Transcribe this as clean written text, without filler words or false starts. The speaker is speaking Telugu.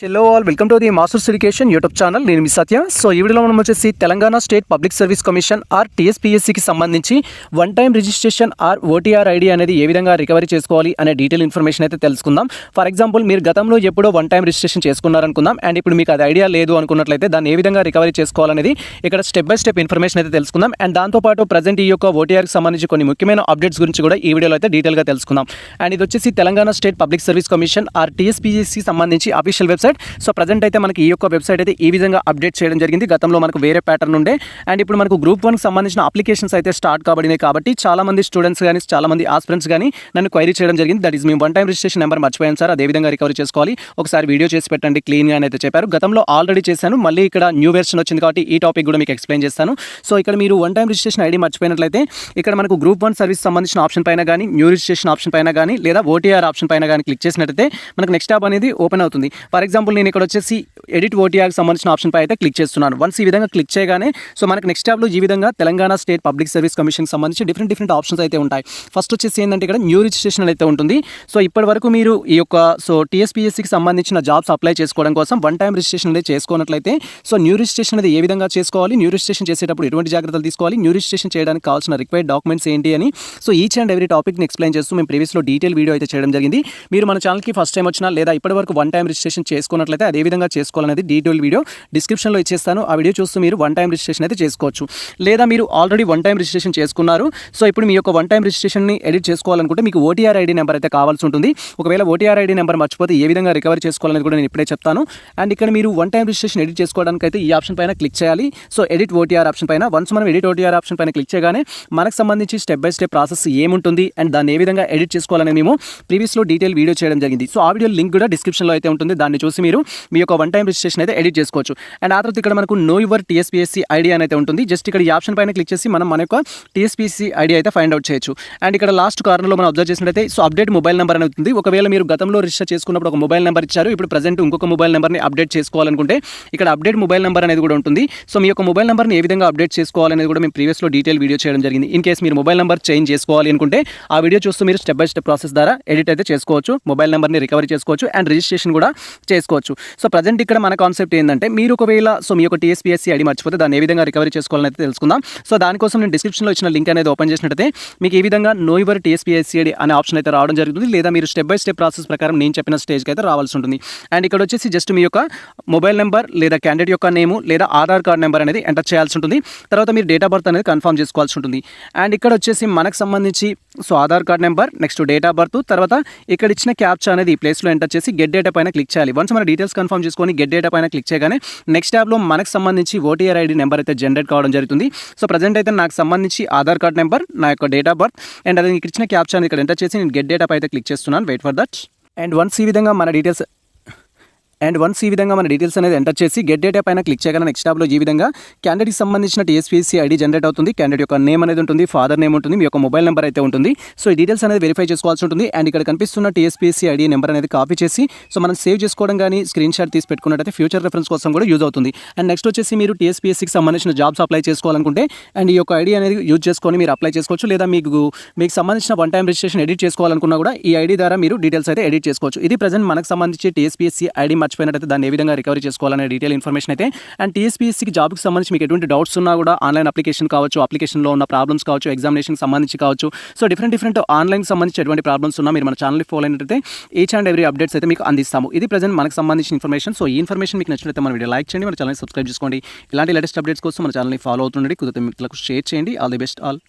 Hello all, welcome to the Masters Education YouTube channel. నేను మీ సత్య. సో ఈ వీడియోలో మనం వచ్చేసి Telangana State Public Service Commission or టీఎస్పీఎస్సీకి సంబంధించి one time registration or OTR ID అనేది ఏ విధంగా రికవరీ చేసుకోవాలి అనే డీటెయిల్ ఇన్ఫర్మేషన్ అయితే తెలుసుకుందాం. ఫర్ ఎగ్జాంపుల్, మీరు గతంలో ఎప్పుడో వన్ టైం రిజిస్ట్రేషన్ చేసుకున్నారనుకుందాం, అండ్ ఇప్పుడు మీకు అది ఐడియా లేదు అనుకున్నట్లయితే దాన్ని ఏ విధంగా రికవరీ చేసుకోవాలనేది ఇక్కడ స్టెప్ బై స్టెప్ ఇన్ఫర్మేషన్ అయితే తెలుసుకుందాం. అండ్ దాంతోపాటు ప్రజెంట్ ఈ యొక్క ఓటీఆర్కి సంబంధించి కొన్ని ముఖ్యమైన అప్డేట్స్ గురించి కూడా ఈ వీడియోలో అయితే డీటెయిల్గా తెలుసుకుందాం. అండ్ ఇది వచ్చేసి Telangana State Public Service Commission or టీఎస్పీఎస్సీకి సంబంధించి అఫీషియల్ వెబ్సైట్. సో ప్రజెంట్ అయితే మనకి ఈ యొక్క వెబ్సైట్ అయితే ఈ విధంగా అప్డేట్ చేయడం జరిగింది. గతంలో మనకు వేరే ప్యాటర్న్ ఉండే, అండ్ ఇప్పుడు మనకు గ్రూప్ 1కి సంబంధించిన అప్లికేషన్స్ అయితే స్టార్ట్ కాబడినాయి. కాబట్టి చాలా మంది స్టూడెంట్స్ కానీ చాలా మంది ఆస్పిరెంట్స్ కానీ నన్ను క్వైరీ చేయడం జరిగింది. దట్ ఈస్ మేము వన్ టైం రిజిస్ట్రేషన్ నెంబర్ మర్చిపోయాను సార్, అదే విధంగా రికవరీ చేసుకోవాలి, ఒకసారి వీడియో చేసి పెట్టండి క్లీన్గా అయితే చెప్పారు. గతంలో ఆల్రెడీ చేశాను, మళ్ళీ ఇక్కడ న్యూ వెర్షన్ వచ్చింది కాబట్టి ఈ టాపిక్ కూడా మీకు ఎక్స్ప్లెయిన్ చేస్తాను. సో ఇక్కడ మీరు వన్ టైం రిజిస్ట్రేషన్ ఐడి మర్చిపోయినట్లయితే ఇక్కడ మనకు గ్రూప్ 1 సర్వీస్ సంబంధించిన ఆప్షన్ పైన కానీ, న్యూ రిజిస్ట్రేషన్ ఆప్షన్ పైన కానీ, లేదా ఓటీఆర్ ఆప్షన్ పైన కానీ క్లిక్ చేసినట్లయితే మనకు నెక్స్ట్ ట్యాబ్ అనేది ఓపెన్ అవుతుంది. ఫర్ ఎగ్జాంపుల్, నేను ఇక్కడ వచ్చేసి ఎడిట్ ఓటీఆర్కి సంబంధించిన ఆప్షన్ పై అయితే క్లిక్ చేస్తున్నాను. వన్స్ ఈ విధంగా క్లిక్ చేయగానే సో మనకు నెక్స్ట్ ట్యాబ్లో ఈ విధంగా తెలంగాణ స్టేట్ పబ్లిక్ సర్వీస్ కమిషన్కి సంబంధించి డిఫరెంట్ ఆప్షన్స్ అయితే ఉంటాయి. ఫస్ట్ వచ్చేసి ఏంటంటే ఇక్కడ న్యూ రిజిస్ట్రేషన్ అయితే ఉంటుంది. సో ఇప్పటి వరకు మీరు ఈ యొక్క టీఎస్పీఎస్సీకి సంబంధించిన జాబ్స్ అప్లై చేసుకోవడం కోసం వన్ టైం రిజిస్ట్రేషన్ అనేది చేసుకోనట్లయితే సో న్యూ రిజిస్ట్రేషన్ అనేది ఏ విధంగా చేసుకోవాలి, న్యూ రిజిస్ట్రేషన్ చేసేటప్పుడు ఎటువంటి జాగ్రత్తలు తీసుకోవాలి, న్యూ రిజిస్ట్రేషన్ చేయడానికి కావాల్సిన రిక్వైర్డ్ డాక్యుమెంట్స్ ఏంటి అని సో ఈచ్ అండ్ ఎవ్రీ టాపిక్ని ఎక్స్ప్లెయిన్ చేస్తూ మేము ప్రీవియస్లో డీటెయిల్ వీడియో అయితే చేయడం జరిగింది. మీరు మన ఛానల్కి ఫస్ట్ టైం వచ్చినా లేదా ఇప్పటి వరకు వన్ టైం రిజిస్ట్రేషన్ చేసుకున్నట్లయితే అదే విధంగా చేసుకోవాలనేది డీటెయిల్ వీడియో డిస్క్రిప్షన్లో ఇచ్చేస్తాను. ఆ వీడియో చూస్తూ మీరు వన్ టైం రిజిస్ట్రేషన్ అయితే చేసుకోవచ్చు. లేదా మీరు ఆల్రెడీ వన్ టైం రిజిస్ట్రేషన్ చేసుకున్నారు, సో ఇప్పుడు మీ యొక్క వన్ టైం రిజిస్ట్రేషన్ని ఎడిట్ చేసుకోవాలనుకుంటే మీకు ఓటీఆర్ ఐడి నెంబర్ అయితే కావాల్సి ఉంటుంది. ఒకవేళ ఓటీఆర్ ఐడి నెంబర్ మర్చిపోతే ఏ విధంగా రికవరీ చేసుకోవాలని కూడా నేను ఇప్పుడే చెప్తాను. అండ్ ఇక్కడ మీరు వన్ టైం రిజిస్ట్రేషన్ ఎడిట్ చేసుకోవడానికి అయితే ఈ ఆప్షన్ పైన క్లిక్ చేయాలి. సో ఎడిట్ ఓటీఆర్ ఆప్షన్ పైన వన్స్ మనం ఎడిట్ ఓటీఆర్ ఆప్షన్ పైన క్లిక్ చేయగానే మనకు సంబంధించి స్టెప్ బై స్టెప్ ప్రాసెస్ ఏముంటుంది అండ్ దాన్ని ఏ విధంగా ఎడిట్ చేసుకోవాలని మేము ప్రీవియస్లో డీటెయిల్ వీడియో చేయడం జరిగింది. సో ఆ వీడియో లింక్ కూడా డిస్క్రిప్షన్లో అయితే ఉంటుంది. దాన్ని చూసి మీరు మీ యొక్క వన్ టైం రిజిస్ట్రేషన్ అయితే ఎడిట్ చేసుకోవచ్చు. అండ్ ఆ తర్వాత ఇక్కడ మనకు నో యువర్ టీఎస్పీఎస్సీ ఐడి అనేది ఉంటుంది. జస్ట్ ఇక్కడ ఈ ఆప్షన్ పైన క్లిక్ చేసి మనం మన యొక్క టీఎస్పీఎస్సీ ఐడి అయితే ఫైండ్ అవుట్ చేయొచ్చు. అండ్ ఇక్కడ లాస్ట్ కార్నర్లో మనం అబ్జర్వ్ చేసినట్లయితే సో అప్డేట్ మొబైల్ నెంబర్ అనేది ఉంటుంది. ఒకవేళ మీరు గతంలో రిజిస్టర్ చేసుకున్నప్పుడు ఒక మొబైల్ నెంబర్ ఇచ్చారు, ఇప్పుడు ప్రజెంట్ ఇంకొక మొబైల్ నెంబర్ని అప్డేట్ చేసుకోవాలనుకుంటే ఇక్కడ అప్డేట్ మొబైల్ నెంబర్ అనేది కూడా ఉంటుంది. సో మీ యొక్క మొబైల్ నెంబర్ని ఏ విధంగా అప్డేట్ చేసుకోవాలనేది కూడా మేము ప్రీవియస్లో డీటెయిల్ వీడియో చేయడం జరిగింది. ఇన్ కేసు మీరు మొబైల్ నెంబర్ చేంజ్ చేసుకోవాలి అనుకుంటే ఆ వీడియో చూస్తూ మీరు స్టెప్ బై స్టెప్ ప్రాసెస్ ద్వారా ఎడిట్ అయితే చేసుకోవచ్చు, మొబైల్ నెంబర్ని రికవరీ చేసుకోవచ్చు అండ్ రిజిస్ట్రేషన్ కూడా చేసుకోవచ్చు. సో ప్రజెంట్ ఇక్కడ మన కాన్సెప్ట్ ఏంటంటే మీరు ఒకవేళ సో మీ యొక్క టీఎస్పీఎస్సీ ఐడి మర్చిపోతే దాన్ని ఏ విధంగా రికవరీ చేసుకోవాలని అయితే తెలుసుకుందాం. సో దానికోసం నేను డిస్క్రిప్షన్లో ఇచ్చిన లింక్ అనేది ఓపెన్ చేసినట్టయితే మీకు ఈ విధంగా నో యువర్ టీఎస్పీఎస్సీ ఐడి అనే ఆప్షన్ అయితే రావడం జరుగుతుంది. లేదా మీరు స్టెప్ బై స్టెప్ ప్రాసెస్ ప్రకారం నేను చెప్పిన స్టేజ్కి అయితే రావాల్సి ఉంటుంది. అండ్ ఇక్కడ వచ్చేసి జస్ట్ మీ యొక్క మొబైల్ నెంబర్ లేదా క్యాండిడేట్ యొక్క నేము లేదా ఆధార్ కార్డ్ నెంబర్ అనేది ఎంటర్ చేయాల్సి ఉంటుంది. తర్వాత మీరు డేట్ ఆఫ్ బర్త్ అనేది కన్ఫర్మ్ చేసుకోవాల్సి ఉంటుంది. అండ్ ఇక్కడ వచ్చేసి మనకు సంబంధించి so Aadhaar card number, next date of birth, తర్వాత ఇక్కడ ఇచ్చిన క్యాప్చా అనేది ఈ ప్లేస్లో ఎంటర్ చేసి గెట్ డేటా పైన క్లిక్ చేయాలి. వన్స్ మన డీటెయిల్స్ కన్ఫర్మ్ చేసుకొని గెట్ డేటా పైన క్లిక్ చేయగానే నెక్స్ట్ ట్యాబ్లో మనకు సంబంధించి ఓటీఆర్ ఐడి నెంబర్ అయితే జనరేట్ కావడం జరుగుతుంది. సో ప్రజెంట్ అయితే నాకు సంబంధించి ఆధార్ కార్డ్ నెంబర్, నా యొక్క డేట్ ఆఫ్ బర్త్ అండ్ అది ఇక్కడ ఇచ్చిన క్యాప్చా ఇక్కడ ఎంటర్ చేసి నేను గెట్ డేటా పై అయితే క్లిక్ చేస్తున్నాను. Wait for that. And once ఈ విధంగా మన డీటెయిల్స్ అనేది ఎంటర్ చేసి గెట్ డేటా పైన క్లిక్ చేయగానే నెక్స్ట్ ట్యాబ్లో ఈ విధంగా క్యాండిడేట్కి సంబంధించిన టీఎస్పీఎస్సీ ఐడి జనరేట్ అవుతుంది. క్యాండిడేట్ యొక్క నేమ్ అనేది ఉంటుంది, ఫాదర్ నేమ్ ఉంటుంది, మీ యొక్క మొబైల్ నెంబర్ అయితే ఉంటుంది. సో ఈ డీటెయిల్స్ అనేది వెరిఫై చేసుకోవాల్సి ఉంటుంది. అండ్ ఇక్కడ కనిపిస్తున్న టీఎస్పీఎస్సీ ఐడి నెంబర్ అనేది కాపీ చేసి సో మనం సేవ్ చేసుకోవడం కానీ స్క్రీన్ షాట్ తీసి పెట్టుకున్నట్టయితే ఫ్యూచర్ రెఫరెన్స్ కోసం కూడా యూజ్ అవుతుంది. అండ్ నెక్స్ట్ వచ్చేసి మీరు టీఎస్పీఎస్సీకి సంబంధించిన జాబ్స్ అప్లై చేసుకోవాలనుకుంటే అండ్ ఈ యొక్క ఐడి అనేది యూజ్ చేసుకొని మీరు అప్లై చేసుకోవచ్చు. లేదా మీకు సంబంధించిన వన్ టైం రిజిస్ట్రేషన్ ఎడిట్ చేసుకోవాలనుకున్నా కూడా ఈ ఐడి ద్వారా మీరు డీటెయిల్స్ అయితే ఎడిట్ చేసుకోవచ్చు. ఇది ప్రజెంట్ మనకు సంబంధించి టీఎస్పీఎస్సీ ఐడి మర్చిపోయినట్టయితే దాన్ని ఏ విధంగా రికవరీ చేసుకోవాలనే డీటెయిల్ ఇన్ఫర్మేషన్ అయితే. అండ్ టీఎస్పీఎస్సీకి జాబ్కి సంబంధించి మీకు ఎటువంటి డౌట్స్ ఉన్నా కూడా ఆన్లైన్ అప్లికేషన్ కావచ్చు, అప్లికేషన్లో ఉన్న ప్రాబ్లమ్స్ కావచ్చు, ఎగ్జామినేషన్కి సంబంధించి కావచ్చు, సో డిఫరెంట్ ఆన్లైన్కి సంబంధించి ఎటువంటి ప్రాబ్లమ్స్ ఉన్నా మీరు మన ఛానల్ని ఫాలో అయినట్టయితే ఈచ్ అండ్ ఎవ్రీ అప్డేట్స్ అయితే మీకు అందిస్తాము. ఇది ప్రజెంట్ మనకు సంబంధించిన ఇన్ఫర్మేషన్. సో ఈ ఇన్ఫర్మేషన్ మీకు నచ్చినట్లయితే మన వీడియో లైక్ చేయండి, మన ఛానల్ని సబ్స్క్రైబ్ చేసుకోండి. ఇలాంటి లేటెస్ట్ అప్డేట్స్ కోసం మన ఛానల్ని ఫాలో అవుతుండండి. కుదిరితే మిత్రులకు షేర్ చేయండి. All the best all.